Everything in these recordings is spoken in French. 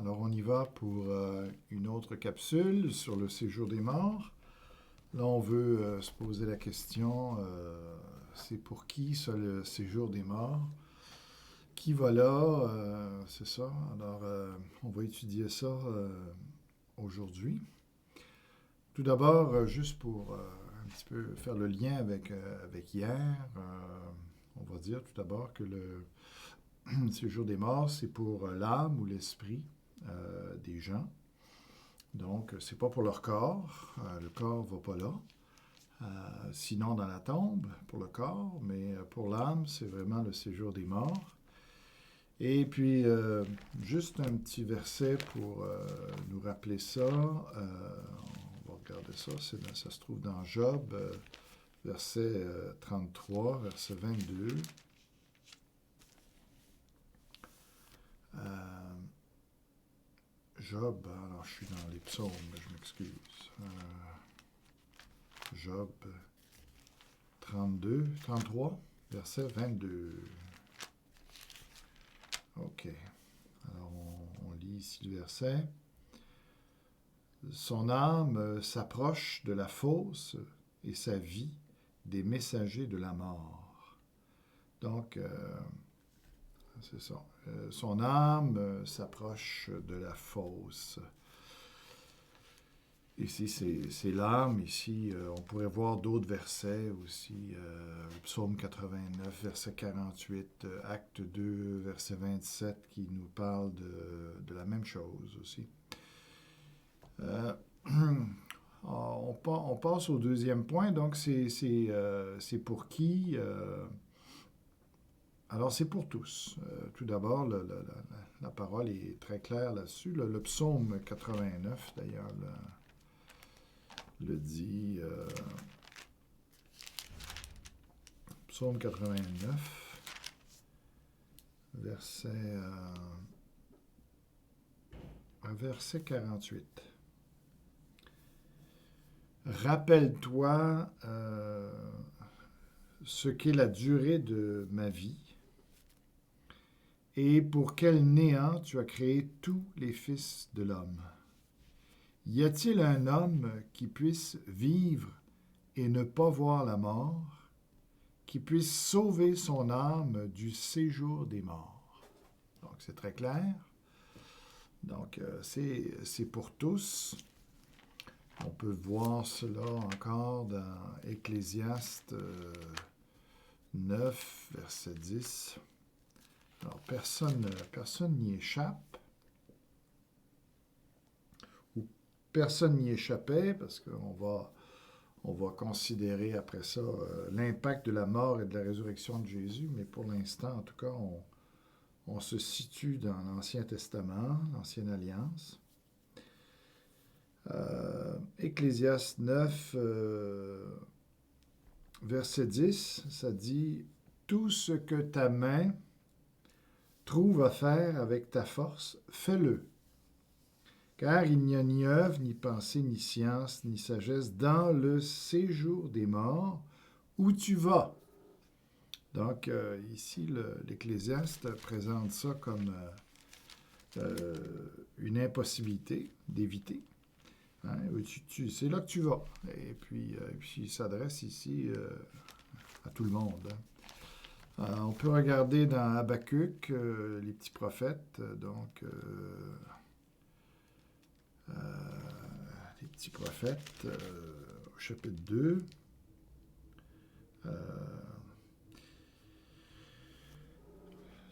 Alors, on y va pour une autre capsule sur le séjour des morts. Là, on veut se poser la question, c'est pour qui ça, le séjour des morts? Qui va là? C'est ça. Alors, on va étudier ça aujourd'hui. Tout d'abord, juste pour un petit peu faire le lien avec hier, on va dire tout d'abord que le séjour des morts, c'est pour l'âme ou l'esprit des gens. Donc, c'est pas pour leur corps. Le corps va pas là. Sinon, dans la tombe, pour le corps, mais pour l'âme, c'est vraiment le séjour des morts. Et puis, juste un petit verset pour nous rappeler ça. On va regarder ça. Ça se trouve dans Job, verset 33, verset 22. Job, alors je suis dans les psaumes, je m'excuse. Job 33, verset 22. OK. Alors on lit ici le verset. Son âme s'approche de la fosse et sa vie des messagers de la mort. Donc, c'est ça. Son âme s'approche de la fosse. Ici, c'est l'âme. Ici, on pourrait voir d'autres versets aussi. Psaume 89, verset 48, Acte 2, verset 27, qui nous parle de la même chose aussi. On passe au deuxième point. Donc, c'est pour qui? Alors, c'est pour tous. Tout d'abord, la parole est très claire là-dessus. Le psaume 89, d'ailleurs, le dit. Psaume 89, verset 48. Rappelle-toi ce qu'est la durée de ma vie et pour quel néant tu as créé tous les fils de l'homme. Y a-t-il un homme qui puisse vivre et ne pas voir la mort, qui puisse sauver son âme du séjour des morts? Donc, c'est très clair. Donc, c'est pour tous. On peut voir cela encore dans Ecclésiaste 9, verset 10. Alors, personne n'y échappe. Ou personne n'y échappait, parce qu'on va considérer après ça l'impact de la mort et de la résurrection de Jésus, mais pour l'instant, en tout cas, on se situe dans l'Ancien Testament, l'Ancienne Alliance. Ecclésiaste 9, verset 10, ça dit « Tout ce que ta main trouve à faire avec ta force, fais-le. Car il n'y a ni œuvre, ni pensée, ni science, ni sagesse dans le séjour des morts où tu vas. » Donc, ici, l'Ecclésiaste présente ça comme une impossibilité d'éviter. Hein, c'est là que tu vas. Et puis il s'adresse ici à tout le monde. Hein. On peut regarder dans Habakkuk, les petits prophètes. Donc, les petits prophètes, au chapitre 2.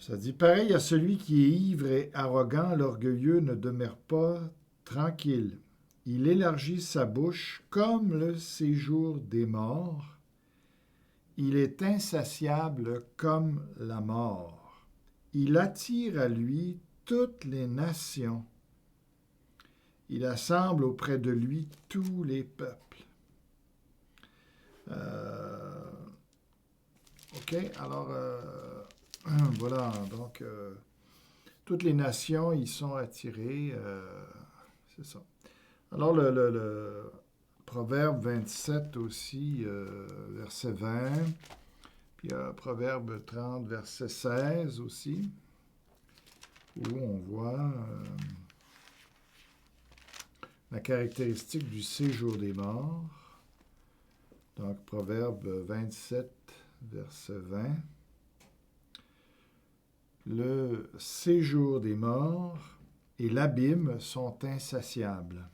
Ça dit, pareil à celui qui est ivre et arrogant, l'orgueilleux ne demeure pas tranquille. Il élargit sa bouche comme le séjour des morts. Il est insatiable comme la mort. Il attire à lui toutes les nations. Il assemble auprès de lui tous les peuples. OK, alors voilà, donc toutes les nations y sont attirées, c'est ça. Alors le Proverbe 27 aussi, verset 20, puis Proverbe 30, verset 16 aussi, où on voit la caractéristique du séjour des morts. Donc, Proverbe 27, verset 20. Le séjour des morts et l'abîme sont insatiables.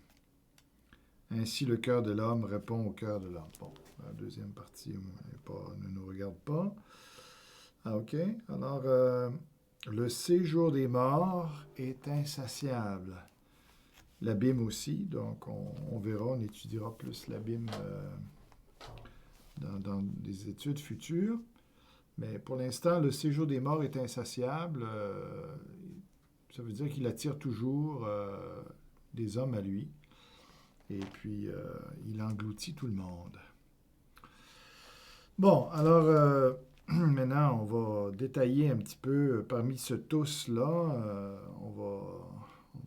Ainsi, le cœur de l'homme répond au cœur de l'homme. Bon, la deuxième partie ne nous regarde pas. Ah, OK. Alors, le séjour des morts est insatiable. L'abîme aussi, donc on verra, on étudiera plus l'abîme dans des études futures. Mais pour l'instant, le séjour des morts est insatiable. Ça veut dire qu'il attire toujours des hommes à lui. Et puis, il engloutit tout le monde. Bon, alors, maintenant, on va détailler un petit peu, parmi ce tous-là, on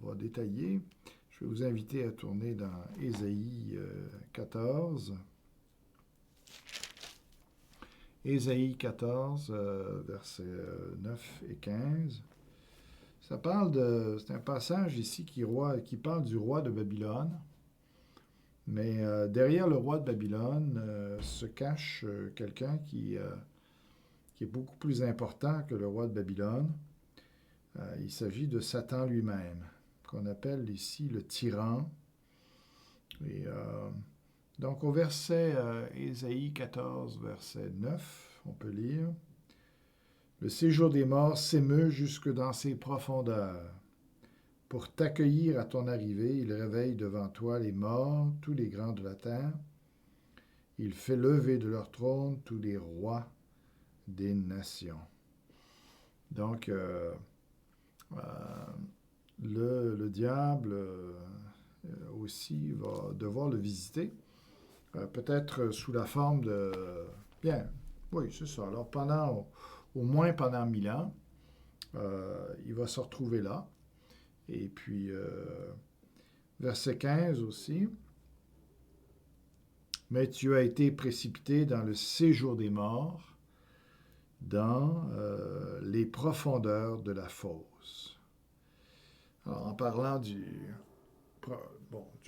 va détailler. Je vais vous inviter à tourner dans Ésaïe 14. Ésaïe 14, versets 9 et 15. C'est un passage ici qui parle du roi de Babylone. Mais derrière le roi de Babylone se cache quelqu'un qui est beaucoup plus important que le roi de Babylone. Il s'agit de Satan lui-même, qu'on appelle ici le tyran. Et donc au verset Ésaïe 14, verset 9, on peut lire « Le séjour des morts s'émeut jusque dans ses profondeurs. Pour t'accueillir à ton arrivée, il réveille devant toi les morts, tous les grands de la terre. Il fait lever de leur trône tous les rois des nations. » Donc, le diable aussi va devoir le visiter, peut-être sous la forme de... Bien, oui, c'est ça. Alors, au moins pendant 1000 ans, il va se retrouver là. Et puis, verset 15 aussi. « Mais tu as été précipité dans le séjour des morts, dans les profondeurs de la fosse. » Alors, en parlant du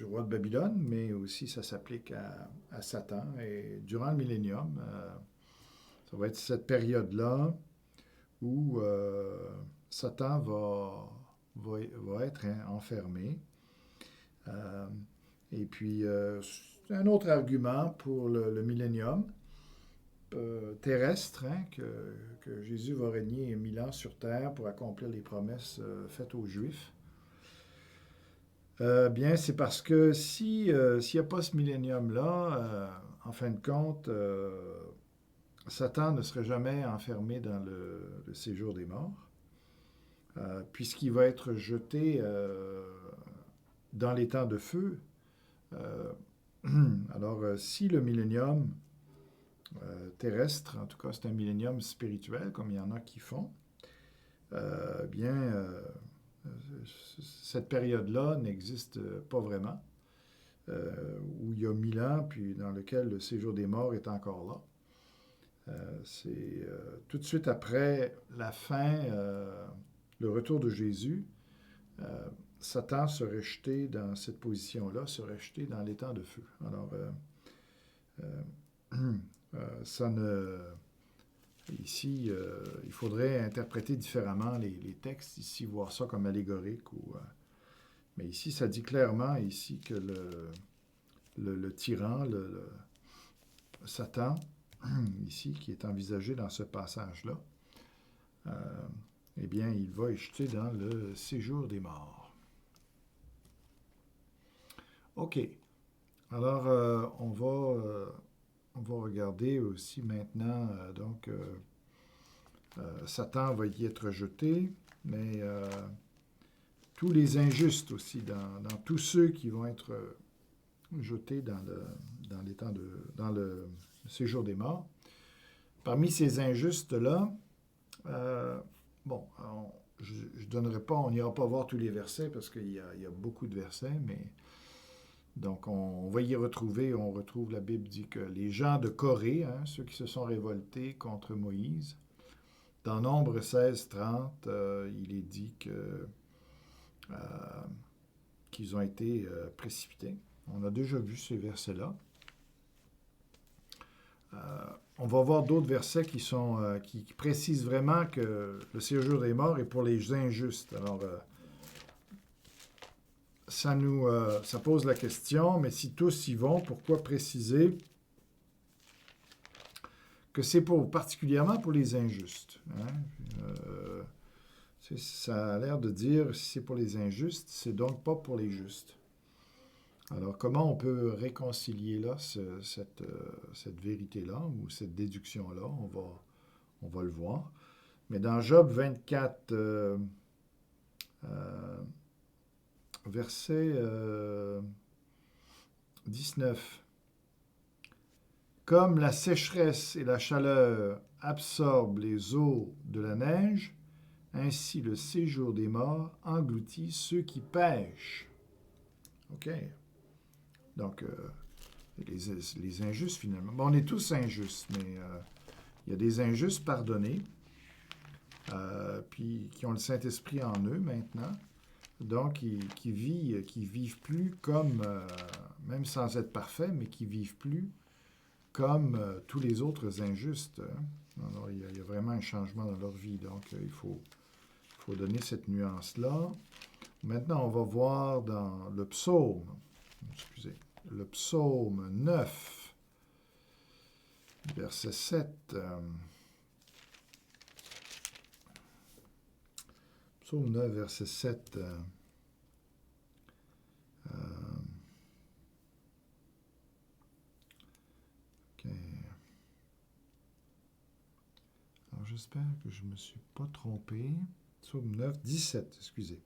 roi de Babylone, mais aussi ça s'applique à Satan. Et durant le millénium, ça va être cette période-là où Satan va être enfermé. Et puis, c'est un autre argument pour le millénium terrestre, que Jésus va régner 1000 ans sur terre pour accomplir les promesses faites aux Juifs. Bien, c'est parce que s'il n'y a pas ce millénium-là, en fin de compte, Satan ne serait jamais enfermé dans le séjour des morts, puisqu'il va être jeté dans les temps de feu. Alors, si le millénium terrestre, en tout cas c'est un millénium spirituel, comme il y en a qui font, cette période-là n'existe pas vraiment, où il y a 1000 ans, puis dans lequel le séjour des morts est encore là. C'est tout de suite après la fin, le retour de Jésus, Satan serait jeté dans cette position-là, serait jeté dans les temps de feu. Alors, ici, il faudrait interpréter différemment les textes, ici, voir ça comme allégorique. Mais ici, ça dit clairement ici que le tyran, Satan, ici, qui est envisagé dans ce passage-là, eh bien, il va être jeté dans le séjour des morts. OK. Alors, on va regarder aussi maintenant, Satan va y être jeté, mais tous les injustes aussi, dans tous ceux qui vont être jetés dans le séjour des morts. Parmi ces injustes-là, je donnerai pas, on n'ira pas voir tous les versets parce qu'il y a beaucoup de versets, mais donc on va y retrouver, on retrouve, la Bible dit que les gens de Corée, ceux qui se sont révoltés contre Moïse, dans Nombre 16, 30, il est dit qu'ils qu'ils ont été précipités. On a déjà vu ces versets-là. On va voir d'autres versets qui précisent vraiment que le séjour des morts est pour les injustes. Alors, ça pose la question, mais si tous y vont, pourquoi préciser que c'est particulièrement pour les injustes? Ça a l'air de dire, si c'est pour les injustes, c'est donc pas pour les justes. Alors, comment on peut réconcilier là cette vérité-là ou cette déduction-là? On va le voir. Mais dans Job 24, verset 19, « Comme la sécheresse et la chaleur absorbent les eaux de la neige, ainsi le séjour des morts engloutit ceux qui pêchent. » OK. Donc, les injustes, finalement. Bon, on est tous injustes, mais il y a des injustes pardonnés, puis qui ont le Saint-Esprit en eux maintenant, donc qui vivent plus comme, même sans être parfaits, mais qui vivent plus comme tous les autres injustes. Alors, il y a vraiment un changement dans leur vie, donc il faut donner cette nuance-là. Maintenant, on va voir dans le psaume, le psaume 9, verset 7. Psaume 9, verset 7. OK. Alors, j'espère que je ne me suis pas trompé. Psaume 9, 17, excusez.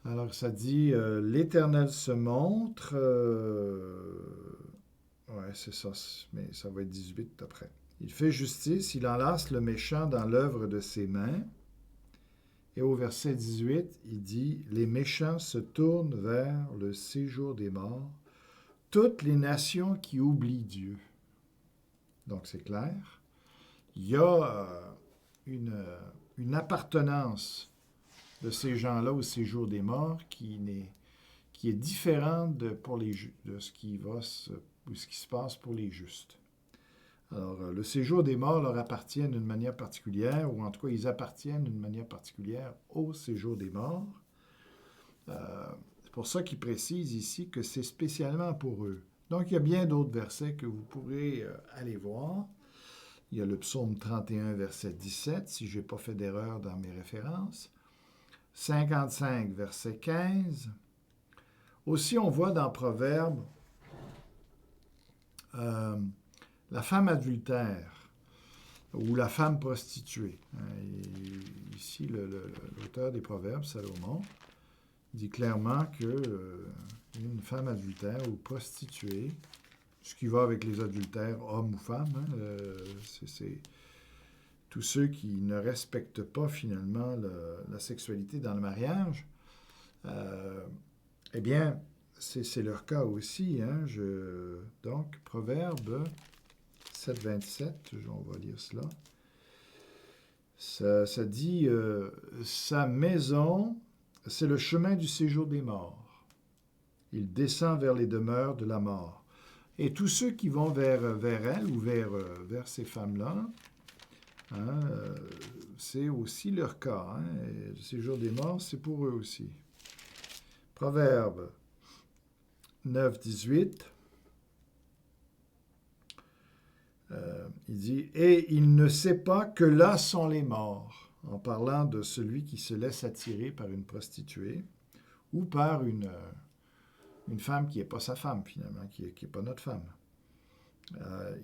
Alors, ça dit, l'Éternel se montre... ouais, c'est ça, mais ça va être 18 après. Il fait justice, il enlace le méchant dans l'œuvre de ses mains. Et au verset 18, il dit, les méchants se tournent vers le séjour des morts, toutes les nations qui oublient Dieu. Donc, c'est clair. Il y a une appartenance de ces gens-là au séjour des morts qui est différente de ce qui se passe pour les justes. Alors, le séjour des morts leur appartient d'une manière particulière, ou en tout cas, ils appartiennent d'une manière particulière au séjour des morts. C'est pour ça qu'il précise ici que c'est spécialement pour eux. Donc, il y a bien d'autres versets que vous pourrez aller voir. Il y a le psaume 31, verset 17, si je n'ai pas fait d'erreur dans mes références. 55, verset 15. Aussi, on voit dans Proverbes la femme adultère ou la femme prostituée. Ici, l'auteur des Proverbes, Salomon, dit clairement que une femme adultère ou prostituée, ce qui va avec les adultères, hommes ou femmes, c'est tous ceux qui ne respectent pas finalement la sexualité dans le mariage, eh bien, c'est leur cas aussi. Donc, Proverbe 7, 27, on va lire cela. Ça dit, sa maison, c'est le chemin du séjour des morts. Il descend vers les demeures de la mort. Et tous ceux qui vont vers elle ou vers ces femmes-là, c'est aussi leur cas. Le séjour des morts, c'est pour eux aussi. Proverbe 9, 18. Il dit « Et il ne sait pas que là sont les morts », en parlant de celui qui se laisse attirer par une prostituée ou par une femme qui n'est pas sa femme, finalement, qui n'est pas notre femme.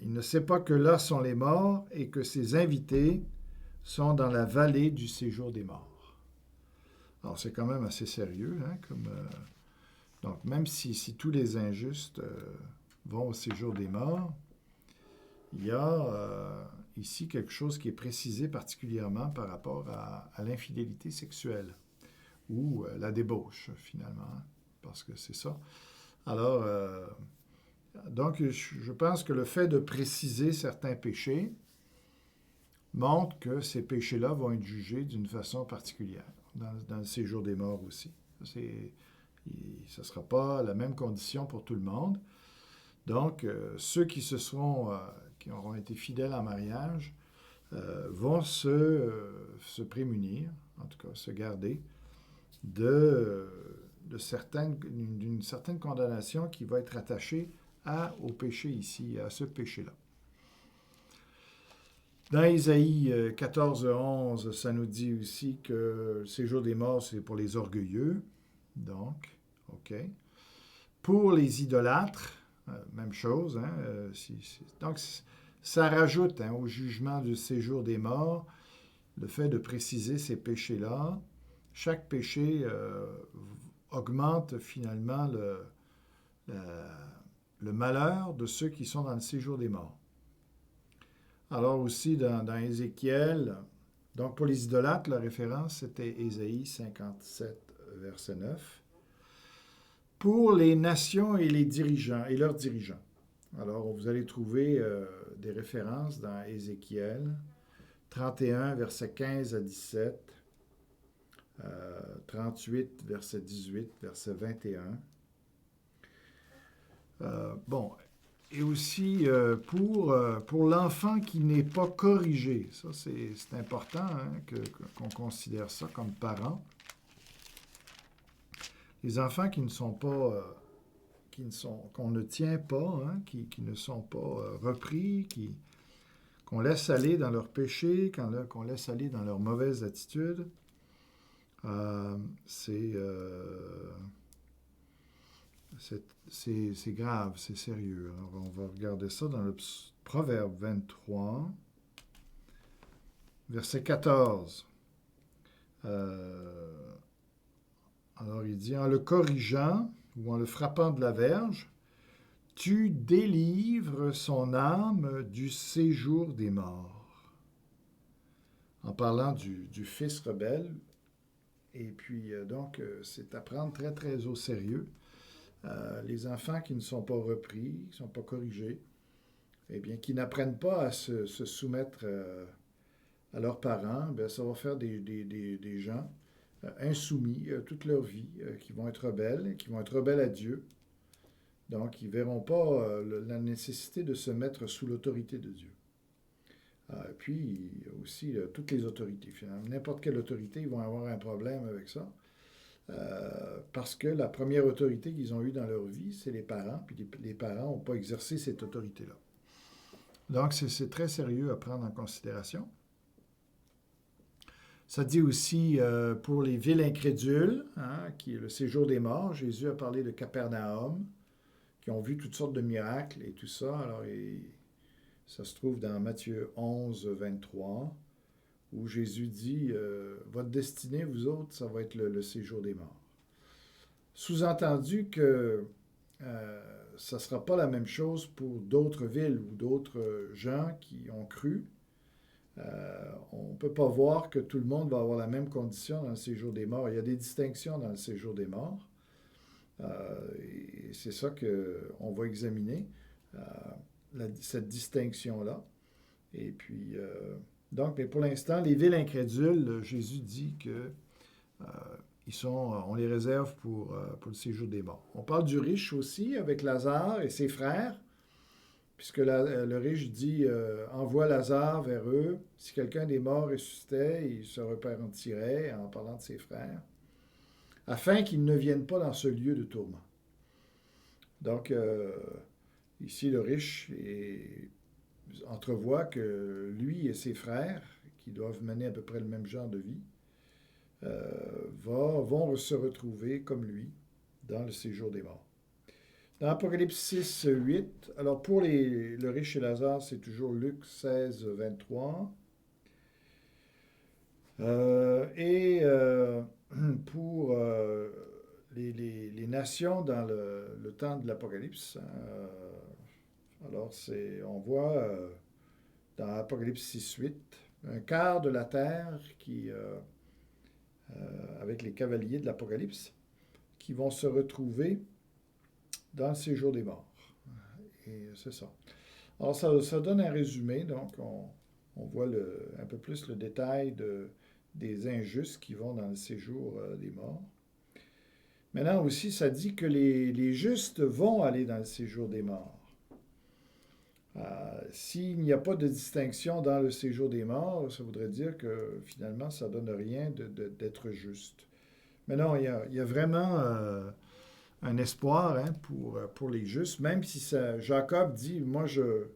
Il ne sait pas que là sont les morts et que ses invités sont dans la vallée du séjour des morts. Alors, c'est quand même assez sérieux. Donc, même si tous les injustes vont au séjour des morts, il y a ici quelque chose qui est précisé particulièrement par rapport à l'infidélité sexuelle ou la débauche, finalement, parce que c'est ça. Alors, donc, je pense que le fait de préciser certains péchés montre que ces péchés-là vont être jugés d'une façon particulière. dans le séjour des morts aussi. Ce ne sera pas la même condition pour tout le monde. Donc, ceux qui auront été fidèles en mariage vont se prémunir, en tout cas se garder, d'une certaine condamnation qui va être attachée au péché ici, à ce péché-là. Dans Ésaïe 14:11, ça nous dit aussi que le séjour des morts, c'est pour les orgueilleux. Donc, OK. Pour les idolâtres, même chose. Hein, donc, ça rajoute au jugement du séjour des morts le fait de préciser ces péchés-là. Chaque péché augmente finalement le malheur de ceux qui sont dans le séjour des morts. Alors aussi, dans Ézéchiel, donc pour les idolâtres, la référence, c'était Ésaïe 57, verset 9. Pour les nations et les dirigeants et leurs dirigeants. Alors, vous allez trouver des références dans Ézéchiel 31, verset 15 à 17, 38, verset 18, verset 21. Et aussi pour l'enfant qui n'est pas corrigé. Ça, c'est important qu'on considère ça comme parent. Les enfants qui ne sont pas, qu'on ne tient pas, qui ne sont pas repris, qu'on laisse aller dans leurs péchés, qu'on laisse aller dans leurs mauvaises attitudes, c'est grave, c'est sérieux. Alors, on va regarder ça dans le Proverbe 23, verset 14. Alors, il dit, en le corrigeant ou en le frappant de la verge, tu délivres son âme du séjour des morts. En parlant du fils rebelle. Et puis, donc, c'est à prendre très, très au sérieux. Les enfants qui ne sont pas repris, qui ne sont pas corrigés, eh bien, qui n'apprennent pas à se soumettre à leurs parents, bien, ça va faire des gens insoumis toute leur vie, qui vont être rebelles à Dieu. Donc, ils ne verront pas la nécessité de se mettre sous l'autorité de Dieu. Puis, aussi, toutes les autorités. Finalement, n'importe quelle autorité, ils vont avoir un problème avec ça. Parce que la première autorité qu'ils ont eue dans leur vie, c'est les parents, puis les parents n'ont pas exercé cette autorité-là. Donc, c'est très sérieux à prendre en considération. Ça dit aussi pour les villes incrédules, qui est le séjour des morts. Jésus a parlé de Capernaum, qui ont vu toutes sortes de miracles et tout ça. Alors, ça se trouve dans Matthieu 11, 23, où Jésus dit votre destinée, vous autres, ça va être le séjour des morts. Sous-entendu que ça ne sera pas la même chose pour d'autres villes ou d'autres gens qui ont cru. On ne peut pas voir que tout le monde va avoir la même condition dans le séjour des morts. Il y a des distinctions dans le séjour des morts. Et c'est ça qu'on va examiner, cette distinction-là. Et puis, donc, mais pour l'instant, les villes incrédules, Jésus dit que on les réserve pour le séjour des morts. On parle du riche aussi, avec Lazare et ses frères, puisque le riche dit envoie Lazare vers eux. Si quelqu'un des morts ressuscitait, il se repentirait, en parlant de ses frères, afin qu'ils ne viennent pas dans ce lieu de tourment. Donc, ici, le riche entrevoit que lui et ses frères, qui doivent mener à peu près le même genre de vie, vont se retrouver comme lui dans le séjour des morts. Dans Apocalypse 6, 8, alors pour le riche et Lazare, c'est toujours Luc 16, 23. Pour les nations dans le temps de l'Apocalypse, alors on voit dans Apocalypse 6, 8, un quart de la terre qui... avec les cavaliers de l'Apocalypse, qui vont se retrouver dans le séjour des morts. Et c'est ça. Alors, ça donne un résumé, donc on voit un peu plus le détail des injustes qui vont dans le séjour des morts. Maintenant aussi, ça dit que les justes vont aller dans le séjour des morts. S'il n'y a pas de distinction dans le séjour des morts, ça voudrait dire que finalement, ça ne donne rien d'être juste. Mais non, il y a vraiment un espoir hein, pour les justes, même si Jacob dit, moi je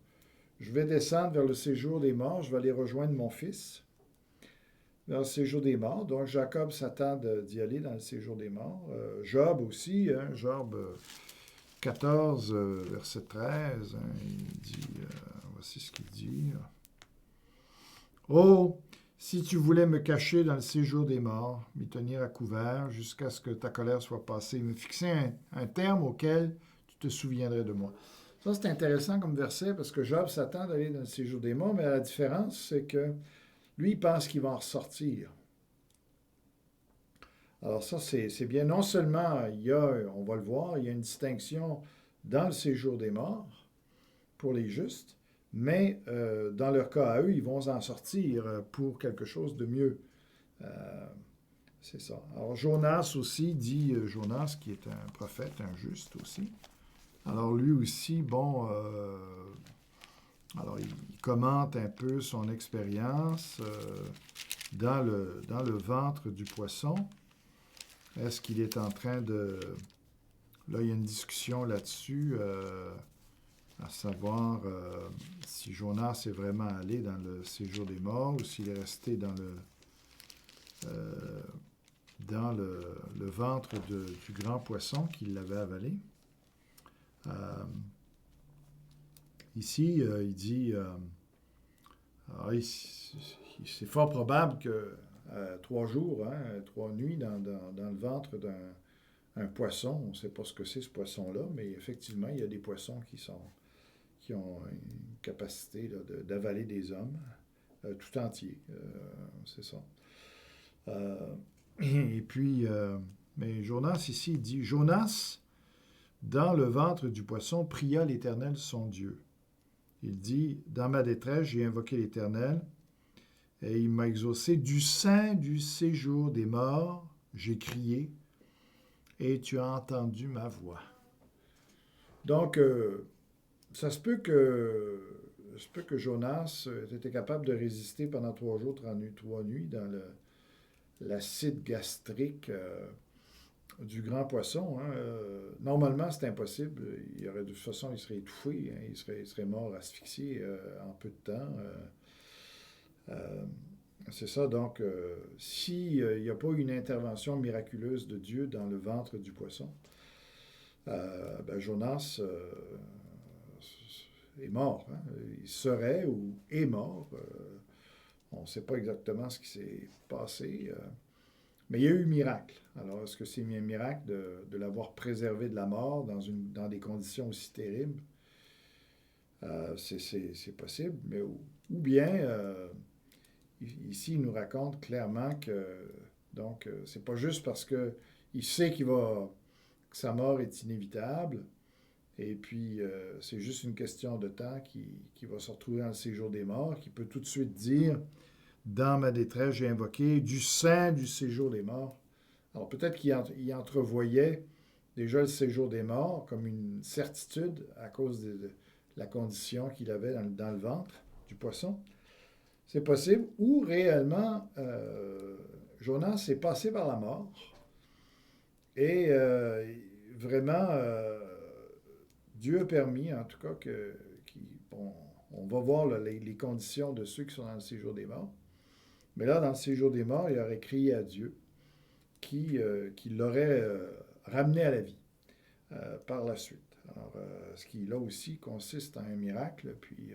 vais descendre vers le séjour des morts, je vais aller rejoindre mon fils vers le séjour des morts. Donc Jacob s'attend d'y aller dans le séjour des morts. Job aussi, hein, Job 14, verset 13, hein, il dit, voici ce qu'il dit. Oh, si tu voulais me cacher dans le séjour des morts, m'y tenir à couvert jusqu'à ce que ta colère soit passée, me fixer un terme auquel tu te souviendrais de moi. Ça, c'est intéressant comme verset parce que Job s'attend d'aller dans le séjour des morts, mais la différence, c'est que lui, il pense qu'il va en ressortir. Alors ça, c'est bien. Non seulement, on va le voir, il y a une distinction dans le séjour des morts pour les justes, mais dans leur cas à eux, ils vont en sortir pour quelque chose de mieux. C'est ça. Alors Jonas aussi dit, Jonas qui est un prophète, un juste aussi. Alors lui aussi, bon, alors il commente un peu son expérience dans le ventre du poisson. Est-ce qu'il est en train de... Là, il y a une discussion là-dessus, à savoir si Jonas est vraiment allé dans le séjour des morts ou s'il est resté dans le ventre du grand poisson qui l'avait avalé. Ici, il dit... c'est fort probable que 3 jours, hein, 3 nuits dans le ventre d'un poisson. On ne sait pas ce que c'est ce poisson-là, mais effectivement, il y a des poissons qui ont une capacité là, d'avaler des hommes tout entiers. C'est ça. Et puis, mais Jonas ici, il dit, Jonas, dans le ventre du poisson, pria l'Éternel son Dieu. Il dit, dans ma détresse, j'ai invoqué l'Éternel, et il m'a exaucé du sein du séjour des morts, j'ai crié, et tu as entendu ma voix. Donc, ça se peut que Jonas était capable de résister pendant 3 jours, 3 nuits dans l'acide gastrique du grand poisson. Hein. Normalement, c'est impossible. De toute façon, il serait étouffé. Hein. Il serait mort asphyxié en peu de temps. C'est ça. Donc, s'il n'y a pas une intervention miraculeuse de Dieu dans le ventre du poisson, Jonas est mort. Hein. Il serait ou est mort. On ne sait pas exactement ce qui s'est passé. Mais il y a eu miracle. Alors, est-ce que c'est un miracle de l'avoir préservé de la mort dans des conditions aussi terribles? C'est possible. Mais, ou bien, ici, il nous raconte clairement que, donc, c'est pas juste parce qu'il sait que sa mort est inévitable, et puis c'est juste une question de temps qu'il va se retrouver dans le séjour des morts, qu'il peut tout de suite dire, dans ma détresse, j'ai invoqué du sein du séjour des morts. Alors peut-être qu'il entrevoyait déjà le séjour des morts comme une certitude à cause de la condition qu'il avait dans le ventre du poisson. C'est possible. Ou réellement, Jonas est passé par la mort et vraiment, Dieu a permis, en tout cas, on va voir là, les conditions de ceux qui sont dans le séjour des morts. Mais là, dans le séjour des morts, il aurait crié à Dieu qui l'aurait ramené à la vie par la suite. Alors, ce qui, là aussi, consiste en un miracle, puis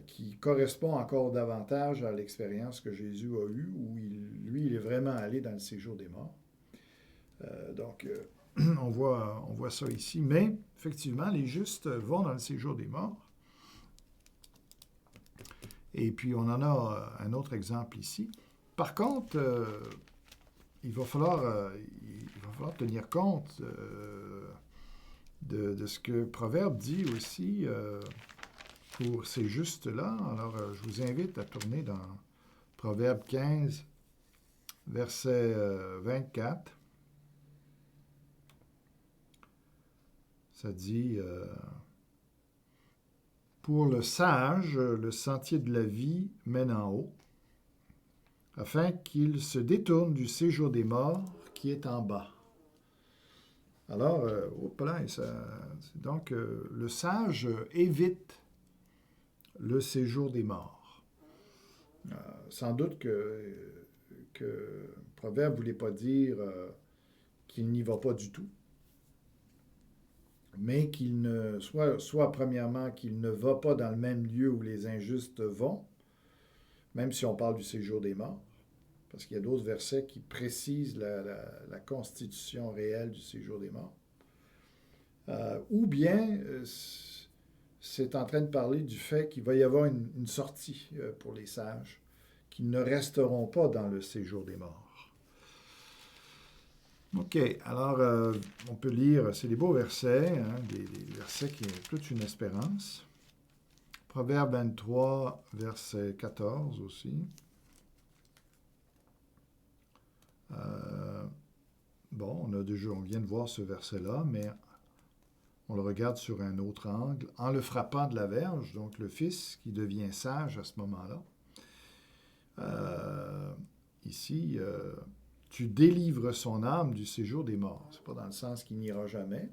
qui correspond encore davantage à l'expérience que Jésus a eue, où il est vraiment allé dans le séjour des morts. Donc, on voit ça ici. Mais, effectivement, les justes vont dans le séjour des morts. Et puis, on en a un autre exemple ici. Par contre, il va falloir tenir compte de ce que Proverbe dit aussi pour ces justes-là. Alors, je vous invite à tourner dans Proverbe 15, verset 24. Ça dit, pour le sage, le sentier de la vie mène en haut, afin qu'il se détourne du séjour des morts qui est en bas. Alors, donc, le sage évite le séjour des morts. Sans doute que Proverbe ne voulait pas dire qu'il n'y va pas du tout, mais qu'il ne soit premièrement qu'il ne va pas dans le même lieu où les injustes vont, même si on parle du séjour des morts, parce qu'il y a d'autres versets qui précisent la constitution réelle du séjour des morts. Ou bien, c'est en train de parler du fait qu'il va y avoir une sortie pour les sages, qui ne resteront pas dans le séjour des morts. OK, alors on peut lire, c'est des beaux versets, hein, des versets qui ont toute une espérance. Proverbe 23, verset 14 aussi. On vient de voir ce verset-là, mais on le regarde sur un autre angle. En le frappant de la verge, donc le fils qui devient sage à ce moment-là. Ici, tu délivres son âme du séjour des morts. Ce n'est pas dans le sens qu'il n'ira jamais,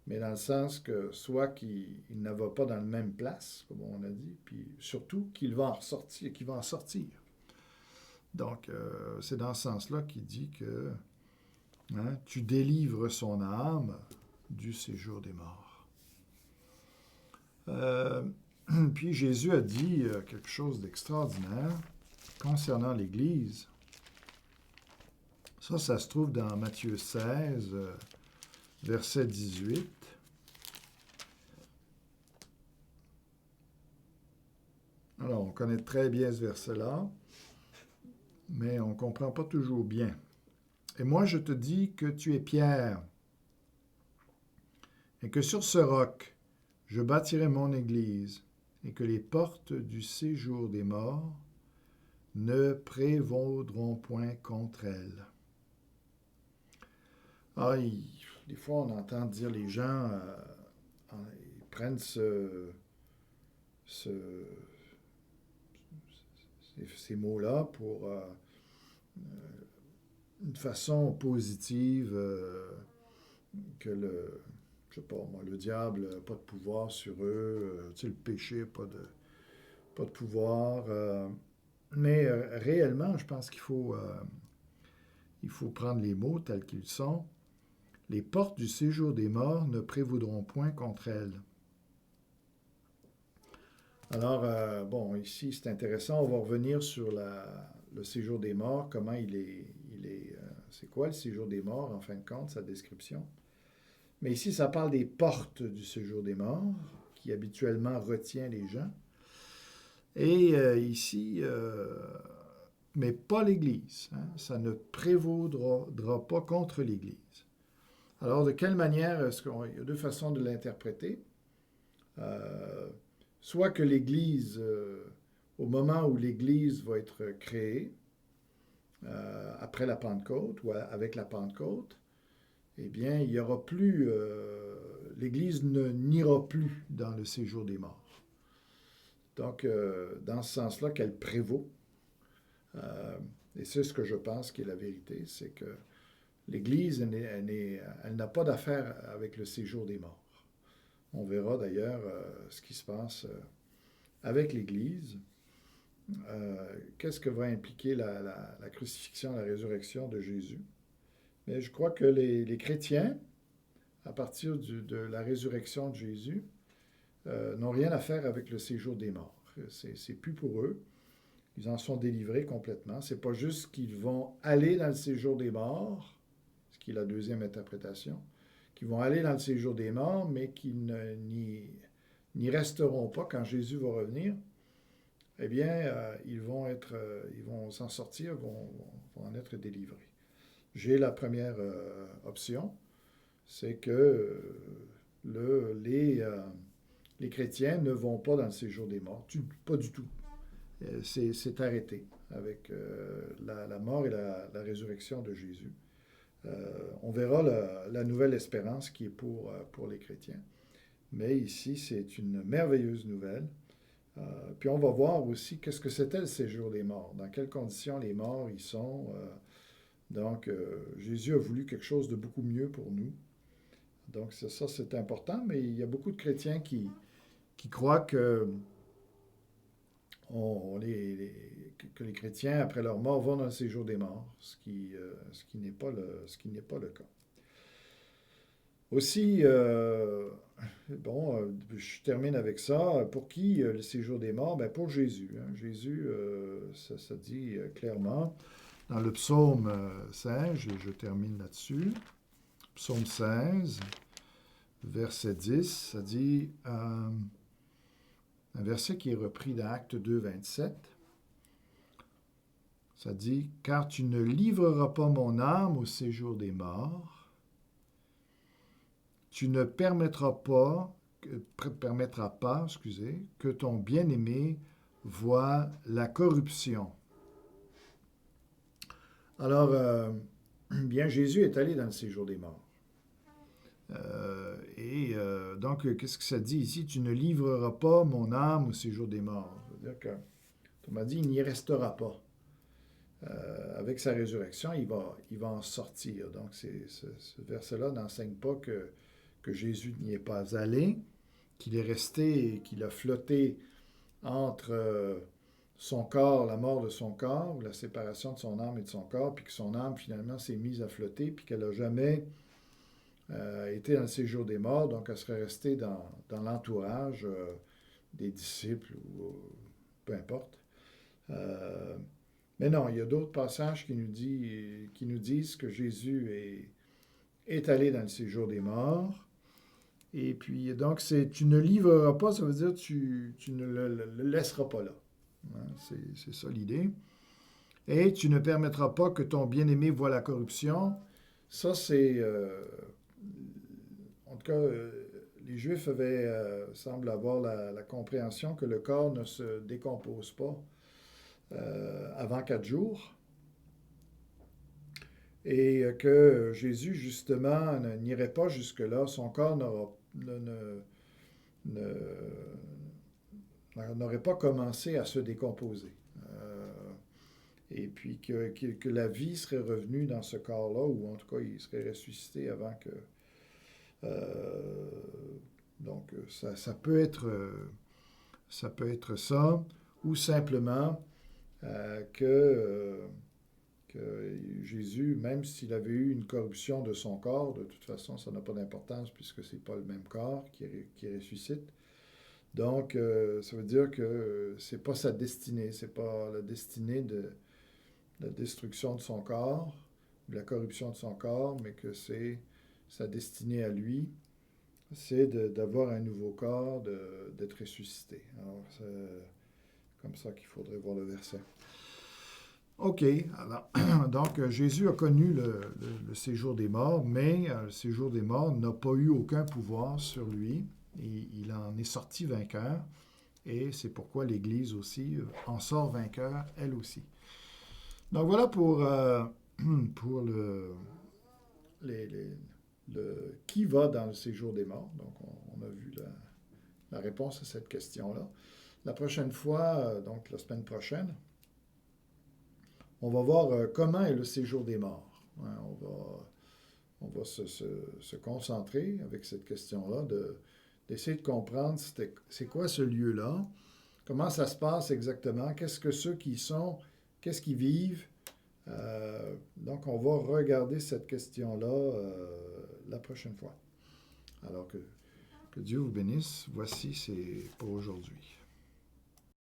mais dans le sens que soit qu'il ne va pas dans la même place, comme on a dit, puis surtout qu'il va en sortir. Donc, c'est dans ce sens-là qu'il dit que tu délivres son âme du séjour des morts. Puis Jésus a dit quelque chose d'extraordinaire concernant l'Église. Ça se trouve dans Matthieu 16, verset 18. Alors, on connaît très bien ce verset-là, mais on ne comprend pas toujours bien. Et moi, je te dis que tu es Pierre, et que sur ce roc, je bâtirai mon Église, et que les portes du séjour des morts ne prévaudront point contre elle. Des fois, on entend dire les gens, ils prennent ces mots-là pour une façon positive que le diable n'a pas de pouvoir sur eux, le péché n'a pas de pouvoir. Mais réellement, je pense qu'il faut prendre les mots tels qu'ils sont. Les portes du séjour des morts ne prévaudront point contre elles. Alors, ici, c'est intéressant. On va revenir sur le séjour des morts, comment il est c'est quoi le séjour des morts, en fin de compte, sa description. Mais ici, ça parle des portes du séjour des morts, qui habituellement retient les gens. Et ici, mais pas l'Église. Ça ne prévaudra pas contre l'Église. Alors, de quelle manière il y a deux façons de l'interpréter. Soit que l'Église, au moment où l'Église va être créée, après la Pentecôte ou avec la Pentecôte, eh bien, il y aura plus, l'Église n'ira plus dans le séjour des morts. Donc, dans ce sens-là, qu'elle prévaut. Et c'est ce que je pense qui est la vérité, c'est que l'Église, elle n'a pas d'affaire avec le séjour des morts. On verra d'ailleurs ce qui se passe avec l'Église. Qu'est-ce que va impliquer la crucifixion, la résurrection de Jésus? Mais je crois que les chrétiens, à partir de la résurrection de Jésus, n'ont rien à faire avec le séjour des morts. C'est plus pour eux. Ils en sont délivrés complètement. C'est pas juste qu'ils vont aller dans le séjour des morts, ce qui est la deuxième interprétation, qu'ils vont aller dans le séjour des morts, mais qu'ils n'y resteront pas quand Jésus va revenir. Eh bien, ils vont s'en sortir, vont en être délivrés. J'ai la première option, c'est que les chrétiens ne vont pas dans le séjour des morts. Pas du tout. C'est arrêté. avec la mort et la résurrection de Jésus. On verra la nouvelle espérance qui est pour les chrétiens. Mais ici, c'est une merveilleuse nouvelle. Puis on va voir aussi qu'est-ce que c'était le séjour des morts, dans quelles conditions les morts y sont. Donc, Jésus a voulu quelque chose de beaucoup mieux pour nous. Donc, ça, c'est important, mais il y a beaucoup de chrétiens qui croient que les chrétiens, après leur mort, vont dans le séjour des morts, ce qui n'est pas le cas. Aussi, je termine avec ça. Pour qui le séjour des morts? Ben, pour Jésus. Jésus, ça dit clairement dans le psaume 16, et je termine là-dessus. Psaume 16, verset 10, ça dit, un verset qui est repris dans Acte 2, 27. Ça dit, « Car tu ne livreras pas mon âme au séjour des morts, tu ne permettras pas, que ton bien-aimé voie la corruption. » Alors, bien, Jésus est allé dans le séjour des morts. Donc, qu'est-ce que ça dit ici? « Tu ne livreras pas mon âme au séjour des morts. » C'est-à-dire que, on m'a dit, il n'y restera pas. Avec sa résurrection, il va en sortir. Donc, ce verset-là n'enseigne pas que Jésus n'y est pas allé, qu'il est resté, qu'il a flotté entre son corps, la mort de son corps, ou la séparation de son âme et de son corps, puis que son âme finalement s'est mise à flotter, puis qu'elle n'a jamais été dans le séjour des morts, donc elle serait restée dans l'entourage des disciples, ou peu importe. Mais non, il y a d'autres passages qui nous disent que Jésus est allé dans le séjour des morts. Et puis, donc, tu ne livreras pas, ça veut dire tu ne le laisseras pas là. C'est ça l'idée. Et tu ne permettras pas que ton bien-aimé voie la corruption. Ça, c'est... en tout cas, les Juifs semblent avoir la compréhension que le corps ne se décompose pas avant 4 jours. Et que Jésus, justement, n'irait pas jusque-là. Son corps n'aurait pas commencé à se décomposer. Et puis que la vie serait revenue dans ce corps-là, ou en tout cas, il serait ressuscité avant que... donc, ça peut être ça, ou simplement que Jésus, même s'il avait eu une corruption de son corps, de toute façon, ça n'a pas d'importance puisque ce n'est pas le même corps qui ressuscite. Donc, ça veut dire que ce n'est pas sa destinée, ce n'est pas la destinée de la destruction de son corps, de la corruption de son corps, mais que c'est sa destinée à lui, c'est d'avoir un nouveau corps, d'être ressuscité. Alors, c'est comme ça qu'il faudrait voir le verset. OK, alors, donc Jésus a connu le séjour des morts, mais le séjour des morts n'a pas eu aucun pouvoir sur lui. Et il en est sorti vainqueur, et c'est pourquoi l'Église aussi en sort vainqueur, elle aussi. Donc voilà pour le qui va dans le séjour des morts. Donc on a vu la réponse à cette question-là. La prochaine fois, donc la semaine prochaine, on va voir comment est le séjour des morts. On va se concentrer avec cette question-là, d'essayer de comprendre c'est quoi ce lieu-là, comment ça se passe exactement, qu'est-ce que ceux qui y sont, qu'est-ce qu'ils vivent. Donc, on va regarder cette question-là la prochaine fois. Alors que Dieu vous bénisse. Voici, c'est pour aujourd'hui.